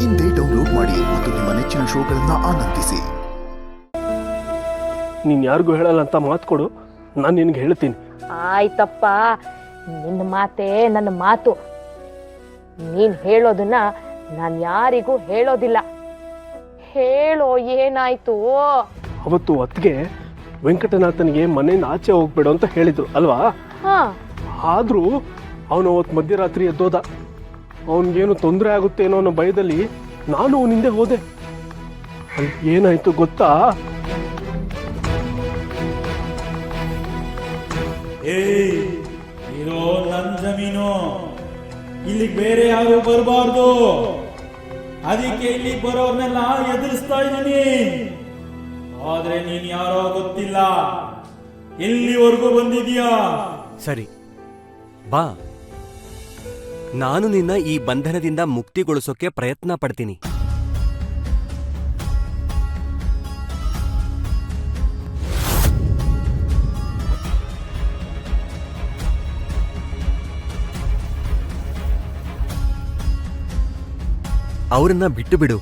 ಇಂದೇ ಡೌನ್ಲೋಡ್ ಮಾಡಿ ಮತ್ತು ನಿಮ್ಮ ನೆಚ್ಚಿನ ಶೋಗಳನ್ನ ಆನಂದಿಸಿ. ನೀನು ಯಾರಿಗೂ ಹೇಳಲ್ಲ ಅಂತ ಮಾತು ಕೊಡು, ನಾನು ನಿನಗೆ ಹೇಳ್ತೀನಿ. ಆಯ್ತಪ್ಪ, ನಿನ್ನ ಮಾತೇ ನನ್ನ ಮಾತು. ನೀನ್ ಹೇಳೋದನ್ನ ನಾನು ಯಾರಿಗೂ ಹೇಳೋದಿಲ್ಲ. ಹೇಳೋ, ಏನಾಯ್ತು? ಅವತ್ತು ಅತ್ತಿಗೆ ವೆಂಕಟನಾಥನಿಗೆ ಮನೆಯಿಂದ ಆಚೆ ಹೋಗ್ಬೇಡು ಅಂತ ಹೇಳಿದ್ರು ಅಲ್ವಾ? ಆದರೂ ಅವನು ಅವತ್ತು ಮಧ್ಯರಾತ್ರಿ ಎದ್ದೋದ. ಅವನಿಗೇನು ತೊಂದರೆ ಆಗುತ್ತೇನೋ ಅನ್ನೋ ಭಯದಲ್ಲಿ ನಾನು ಅವನ ಹಿಂದೆ ಹೋದೆ. ಅಲ್ಲಿ ಏನಾಯ್ತು ಗೊತ್ತಾ? ಇದು ನನ್ನ ಜಮೀನು, ಇಲ್ಲಿಗೆ ಬೇರೆ ಯಾರು ಬರಬಾರ್ದು. ಅದಕ್ಕೆ ಇಲ್ಲಿಗೆ ಬರೋರ್ನೆಲ್ಲ ಎದುರಿಸ್ತಾ ಇದ್ದೀನಿ. ಆದ್ರೆ ನೀನ್ ಯಾರೋ ಗೊತ್ತಿಲ್ಲ, ಎಲ್ಲಿವರೆಗೂ ಬಂದಿದ್ಯಾ? ಸರಿ ಬಾ, ನಾನು ನಿನ್ನ ಈ ಬಂಧನದಿಂದ ಮುಕ್ತಿಗೊಳಿಸೋಕೆ ಪ್ರಯತ್ನ ಪಡ್ತೀನಿ. ಅವರನ್ನ ಬಿಟ್ಟು ಬಿಡು,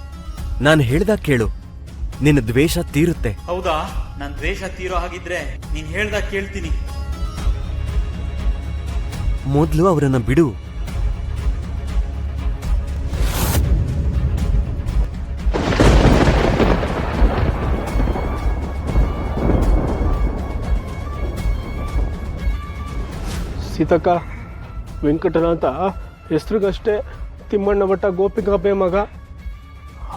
ನಾನು ಹೇಳ್ದಾಗ ಕೇಳು, ನಿನ್ನ ದ್ವೇಷ ತೀರುತ್ತೆ. ಹೌದಾ? ನನ್ ದ್ವೇಷ ತೀರೋ ಹಾಗಿದ್ರೆ ನೀನ್ ಹೇಳ್ದಾಗ ಕೇಳ್ತೀನಿ. ಮೊದ್ಲು ಅವರನ್ನ ಬಿಡು. ಸೀತಕ್ಕ, ವೆಂಕಟನಾಥ ಹೆಸ್ರಿಗಷ್ಟೇ ತಿಮ್ಮಣ್ಣ ಭಟ್ಟ ಗೋಪಿಕಾಬೆ ಮಗ,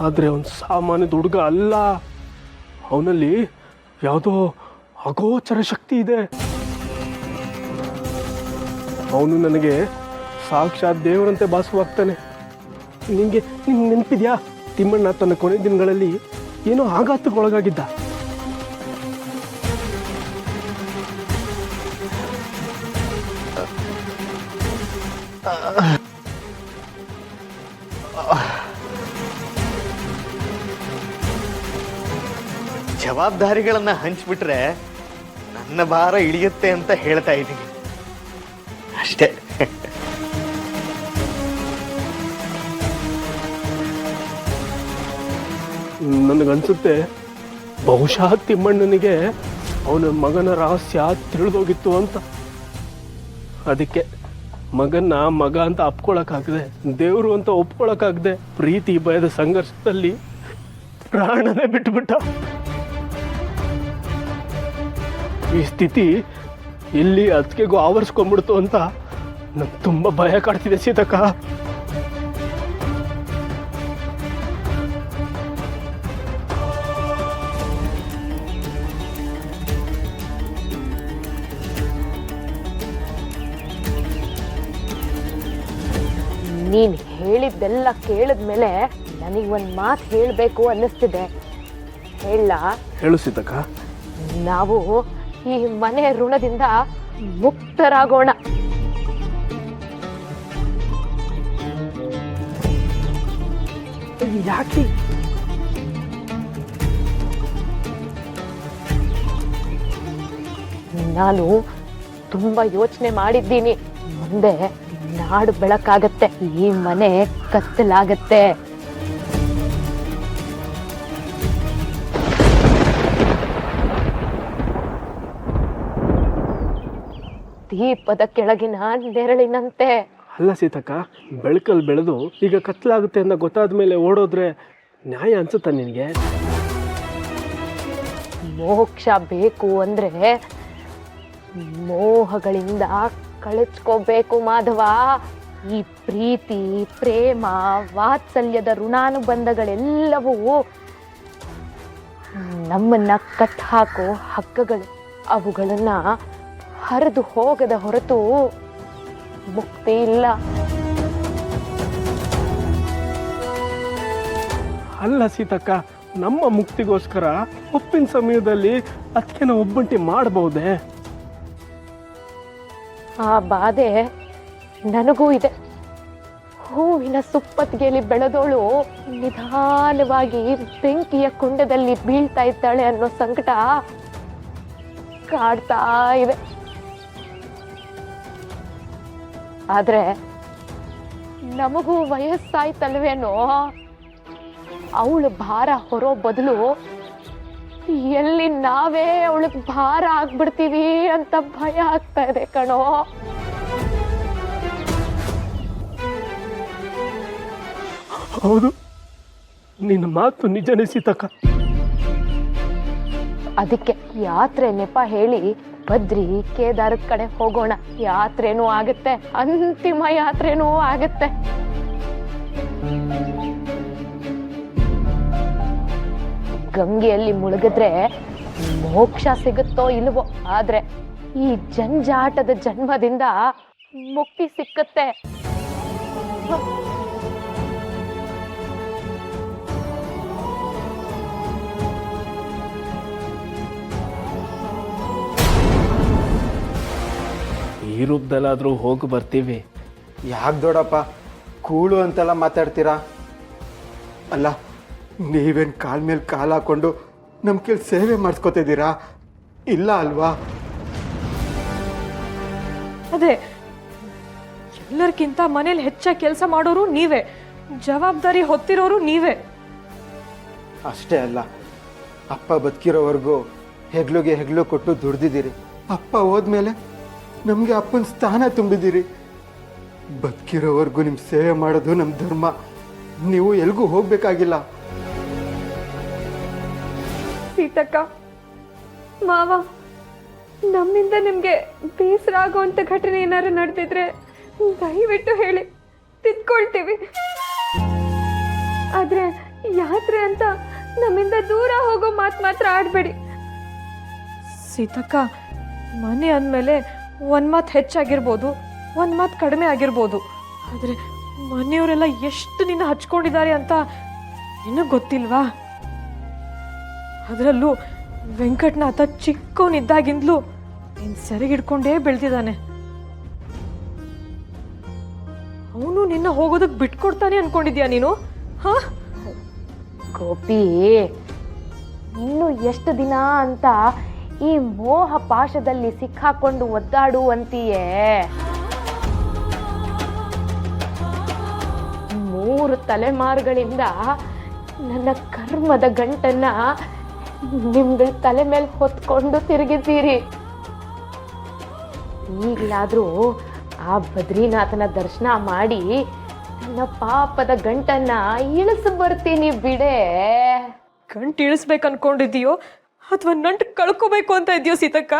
ಆದರೆ ಅವನು ಸಾಮಾನ್ಯದ ಹುಡುಗ ಅಲ್ಲ. ಅವನಲ್ಲಿ ಯಾವುದೋ ಅಗೋಚರ ಶಕ್ತಿ ಇದೆ. ಅವನು ನನಗೆ ಸಾಕ್ಷಾತ್ ದೇವರಂತೆ ಭಾಸವಾಗ್ತಾನೆ. ನಿಂಗೆ ನೆನಪಿದ್ಯಾ? ತಿಮ್ಮಣ್ಣ ತನ್ನ ಕೊನೆ ದಿನಗಳಲ್ಲಿ ಏನೋ ಆಘಾತಕ್ಕೊಳಗಾಗಿದ್ದ. ಜವಾಬ್ದಾರಿಗಳನ್ನ ಹಂಚ್ಬಿಟ್ರೆ ನನ್ನ ಭಾರ ಇಳಿಯುತ್ತೆ ಅಂತ ಹೇಳ್ತಾ ಇದ್ದೀನಿ ಅಷ್ಟೇ. ನನಗನ್ಸುತ್ತೆ ಬಹುಶಃ ತಿಮ್ಮಣ್ಣನಿಗೆ ಅವನ ಮಗನ ರಹಸ್ಯ ತಿಳಿದೋಗಿತ್ತು ಅಂತ. ಅದಕ್ಕೆ ಮಗನ್ನ ಮಗ ಅಂತ ಅಪ್ಕೊಳಕ್ಕಾಗದೆ, ದೇವರು ಅಂತ ಒಪ್ಕೊಳಕ್ಕಾಗದೆ, ಪ್ರೀತಿ ಭಯದ ಸಂಘರ್ಷದಲ್ಲಿ ಪ್ರಾಣನೇ ಬಿಟ್ಬಿಟ್ಟ. ಈ ಸ್ಥಿತಿ ಇಲ್ಲಿ ಅತ್ತಿಗೆಗೂ ಆವರಿಸ್ಕೊಂಡ್ಬಿಡ್ತು ಅಂತ ನಂಗೆ ತುಂಬ ಭಯ ಕಾಡ್ತಿದೆ ಸೀತಕ್ಕ. ನೀನ್ ಹೇಳಿದ್ದೆಲ್ಲ ಕೇಳಿದ್ಮೇಲೆ ನನಗೆ ಒಂದು ಮಾತು ಹೇಳಬೇಕು ಅನ್ನಿಸ್ತಿದೆ. ಹೇಳು ಸೀತಕ್ಕ. ನಾವು ಈ ಮನೆ ಋಣದಿಂದ ಮುಕ್ತರಾಗೋಣ. ಯಾಕೆ? ನಾನು ತುಂಬಾ ಯೋಚನೆ ಮಾಡಿದ್ದೀನಿ. ಮುಂದೆ ನಾಡು ಬೆಳಕಾಗತ್ತೆ, ಈ ಮನೆ ಕತ್ತಲಾಗತ್ತೆ. ದೀಪದ ಕೆಳಗಿನ ನೆರಳಿನಂತೆ. ಅಲ್ಲ ಸೀತಕ್ಕ, ಬೆಳಕಲ್ಲಿ ಬೆಳೆದು ಈಗ ಕತ್ಲಾಗುತ್ತೆ ಅಂತ ಗೊತ್ತಾದ ಮೇಲೆ ಓಡೋದ್ರೆ ನ್ಯಾಯ ಅನ್ಸುತ್ತಾ ನಿನಗೆ? ಮೋಕ್ಷ ಬೇಕು ಅಂದ್ರೆ ಮೋಹಗಳಿಂದ ಕಳಚ್ಕೋಬೇಕು ಮಾಧವ. ಈ ಪ್ರೀತಿ, ಪ್ರೇಮ, ವಾತ್ಸಲ್ಯದ ಋಣಾನುಬಂಧಗಳೆಲ್ಲವೂ ನಮ್ಮನ್ನ ಕಟ್ಟಾಕೋ ಹಗ್ಗಗಳು. ಅವುಗಳನ್ನ ಹರಿದು ಹೋಗದ ಹೊರತು ಮುಕ್ತಿ ಇಲ್ಲ. ಅಲ್ಲ ಸೀತಕ್ಕ, ನಮ್ಮ ಮುಕ್ತಿಗೋಸ್ಕರ ಒಪ್ಪಿನ ಸಮಯದಲ್ಲಿ ಅದಕ್ಕೆ ನಾವು ಒಬ್ಬಂಟಿ ಮಾಡಬಹುದೇ? ಆ ಬಾಧೆ ನನಗೂ ಇದೆ. ಹೂವಿನ ಸುಪ್ಪತ್ತಿಗೆಯಲ್ಲಿ ಬೆಳೆದೋಳು ನಿಧಾನವಾಗಿ ಬೆಂಕಿಯ ಕುಂಡದಲ್ಲಿ ಬೀಳ್ತಾ ಇದ್ದಾಳೆ ಅನ್ನೋ ಸಂಕಟ ಕಾಡ್ತಾ ಇದೆ. ಆದ್ರೆ ನಮಗೂ ವಯಸ್ಸಾಯ್ತಲ್ವೇನೋ, ಅವಳು ಭಾರ ಹೊರೋ ಬದಲು ಎಲ್ಲಿ ನಾವೇ ಅವಳಿಗೆ ಭಾರ ಆಗ್ಬಿಡ್ತೀವಿ ಅಂತ ಭಯ ಆಗ್ತಾ ಇದೆ ಕಣೋ. ಹೌದು, ನಿನ್ನ ಮಾತು ನಿಜನೇ ಸೀತಕ್ಕ. ಅದಕ್ಕೆ ಯಾತ್ರೆ ನೆಪ ಹೇಳಿ ಬದ್ರಿ ಕೇದಾರದ ಕಡೆ ಹೋಗೋಣ. ಯಾತ್ರೆನೂ ಆಗುತ್ತೆ, ಅಂತಿಮ ಯಾತ್ರೆನೂ ಆಗುತ್ತೆ. ಗಂಗೆಯಲ್ಲಿ ಮುಳುಗಿದ್ರೆ ಮೋಕ್ಷ ಸಿಗುತ್ತೋ ಇಲ್ವೋ, ಆದ್ರೆ ಈ ಜಂಜಾಟದ ಜನ್ಮದಿಂದ ಮುಕ್ತಿ ಸಿಕ್ಕತ್ತೆ. ಈ ರೂಪದಲ್ಲಾದ್ರೂ ಹೋಗಿ ಬರ್ತೀವಿ. ಯಾಕೆ ದೊಡ್ಡಪ್ಪ ಕೂಳು ಅಂತೆಲ್ಲ ಮಾತಾಡ್ತೀರಾ? ಅಲ್ಲ, ನೀವೇನು ಕಾಲ ಮೇಲೆ ಕಾಲು ಹಾಕೊಂಡು ನಮ್ಮ ಕೈಲಿ ಸೇವೆ ಮಾಡಿಸ್ಕೊತಿದ್ದೀರಾ? ಇಲ್ಲ ಅಲ್ವಾ? ಅದೇ, ಎಲ್ಲರಿಗಿಂತ ಮನೇಲಿ ಹೆಚ್ಚಾಗಿ ಕೆಲಸ ಮಾಡೋರು ನೀವೇ, ಜವಾಬ್ದಾರಿ ಹೊತ್ತಿರೋರು ನೀವೇ. ಅಷ್ಟೇ ಅಲ್ಲ, ಅಪ್ಪ ಬದುಕಿರೋವರೆಗೂ ಹೆಗ್ಲುಗೆ ಹೆಗ್ಲು ಕೊಟ್ಟು ದುಡ್ದಿದ್ದೀರಿ. ಅಪ್ಪ ಹೋದ್ಮೇಲೆ ನಮಗೆ ಅಪ್ಪನ ಸ್ಥಾನ ತುಂಬಿದ್ದೀರಿ. ಬದುಕಿರೋವರೆಗೂ ನಿಮ್ಮ ಸೇವೆ ಮಾಡೋದು ನಮ್ಮ ಧರ್ಮ. ನೀವು ಎಲ್ಗೂ ಹೋಗ್ಬೇಕಾಗಿಲ್ಲ. ಸೀತಕ್ಕ, ಮಾವ, ನಮ್ಮಿಂದ ನಿಮ್ಗೆ ಬೇಸರ ಆಗುವಂತ ಘಟನೆ ಏನಾದ್ರು ನಡೆದಿದ್ರೆ ದಯವಿಟ್ಟು ಹೇಳಿ, ತಿದ್ಕೊಳ್ತೀವಿ. ಆದ್ರೆ ಯಾತ್ರೆ ಅಂತ ನಮ್ಮಿಂದ ದೂರ ಹೋಗೋ ಮಾತು ಮಾತ್ರ ಆಡ್ಬೇಡಿ. ಸೀತಕ್ಕ, ಮನೆ ಅಂದಮೇಲೆ ಒಂದು ಮಾತು ಹೆಚ್ಚಾಗಿರ್ಬೋದು, ಒಂದು ಮಾತು ಕಡಿಮೆ ಆಗಿರ್ಬೋದು. ಆದರೆ ಮನೆಯವರೆಲ್ಲ ಎಷ್ಟು ನಿನ್ನ ಹಚ್ಕೊಂಡಿದ್ದಾರೆ ಅಂತ ನಿನಗೆ ಗೊತ್ತಿಲ್ವಾ? ಅದರಲ್ಲೂ ವೆಂಕಟನಾಥ ಚಿಕ್ಕವನಿದ್ದಾಗಿಂದಲೂ ನೀನು ಸೆರೆಗಿಡ್ಕೊಂಡೇ ಬೆಳೆದಿದ್ದಾನೆ. ಅವನು ನಿನ್ನ ಹೋಗೋದಕ್ಕೆ ಬಿಟ್ಕೊಡ್ತಾನೆ ಅನ್ಕೊಂಡಿದ್ಯಾ ನೀನು? ಹಾ ಗೋಪಿ, ಇನ್ನು ಎಷ್ಟು ದಿನ ಅಂತ ಈ ಮೋಹ ಪಾಶದಲ್ಲಿ ಸಿಕ್ಕಾಕೊಂಡು ಒದ್ದಾಡುವಂತೆಯೇ? 3 ತಲೆಮಾರುಗಳಿಂದ ನನ್ನ ಕರ್ಮದ ಗಂಟನ್ನ ನಿಮ್ಗಳ ತಲೆ ಮೇಲೆ ಹೊತ್ಕೊಂಡು ತಿರುಗಿದ್ದೀರಿ. ಈಗಲಾದ್ರೂ ಆ ಬದ್ರಿನಾಥನ ದರ್ಶನ ಮಾಡಿ ನನ್ನ ಪಾಪದ ಗಂಟನ್ನ ಇಳಿಸಿ ಬರ್ತೀನಿ ಬಿಡೆ. ಗಂಟು ಇಳಿಸ್ಬೇಕು ಅನ್ಕೊಂಡಿದ್ಯೋ ಅಥವಾ ನಂಟು ಕಳ್ಕೋಬೇಕು ಅಂತ ಇದೆಯೋ ಸೀತಕ್ಕ?